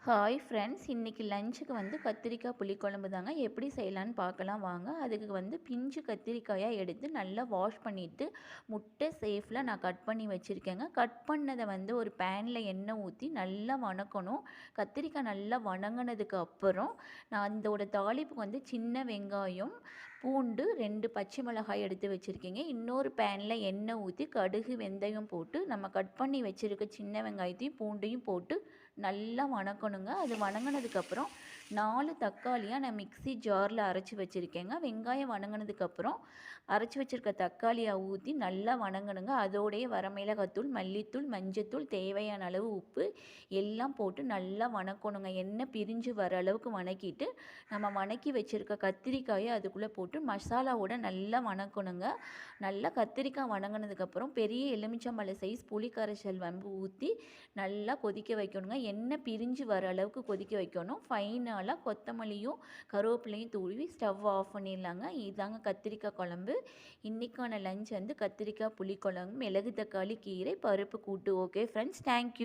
Hi friends, இன்றைக்கி லஞ்சுக்கு வந்து கத்திரிக்காய் புளிக்குழம்பு தாங்க. எப்படி செய்யலான்னு பார்க்கலாம் வாங்க. அதுக்கு வந்து பிஞ்சு கத்திரிக்காயாக எடுத்து நல்லா வாஷ் பண்ணிவிட்டு முட்டை சேஃபில் நான் கட் பண்ணி வச்சுருக்கேங்க. கட் பண்ணதை வந்து ஒரு பேனில் எண்ணெய் ஊற்றி நல்லா வணக்கணும். கத்திரிக்காய் நல்லா வணங்கினதுக்கு அப்புறம் நான் அதோட தாளிப்புக்கு வந்து சின்ன வெங்காயம், பூண்டு, 2 பச்சை மிளகாய் எடுத்து வச்சுருக்கேங்க. இன்னொரு பேனில் எண்ணெய் ஊற்றி கடுகு, வெந்தயம் போட்டு நம்ம கட் பண்ணி வச்சுருக்க சின்ன வெங்காயத்தையும் பூண்டையும் போட்டு நல்லா வணக்கணுங்க. அது வணங்கினதுக்கப்புறம் 4 தக்காளியாக நான் மிக்ஸி ஜாரில் அரைச்சி வச்சுருக்கேங்க. வெங்காயம் வணங்கினதுக்கப்புறம் அரைச்சி வச்சுருக்க தக்காளியை ஊற்றி நல்லா வணங்கணுங்க. அதோடையே வரமிளகாத்தூள், மல்லித்தூள், மஞ்சத்தூள், தேவையான அளவு உப்பு எல்லாம் போட்டு நல்லா வணக்கணுங்க. எண்ணெய் பிரிஞ்சு வர அளவுக்கு வணக்கிட்டு நம்ம வணக்கி வச்சுருக்க கத்திரிக்காயை அதுக்குள்ளே போட்டு மசாலாவோட நல்லா வணக்கணுங்க. நல்லா கத்திரிக்காய் வணங்கினதுக்கப்புறம் பெரிய எலுமிச்சம்பழ சைஸ் புளி கரைசல் வந்து ஊற்றி நல்லா கொதிக்க வைக்கணுங்க. எண்ணெய் பிரிஞ்சு வர அளவுக்கு கொதிக்க வைக்கணும். ஃபைனலாக கொத்தமல்லியும் கருவேப்பிலையும் தூவி ஸ்டவ் ஆஃப் பண்ணிடலாங்க. இதாங்க கத்திரிக்காய் குழம்பு. இன்றைக்கான லஞ்ச் வந்து கத்திரிக்காய் புளிக்குழம்பு, மிளகு தக்காளி கீரை, பருப்பு கூட்டு. Okay friends, thank you.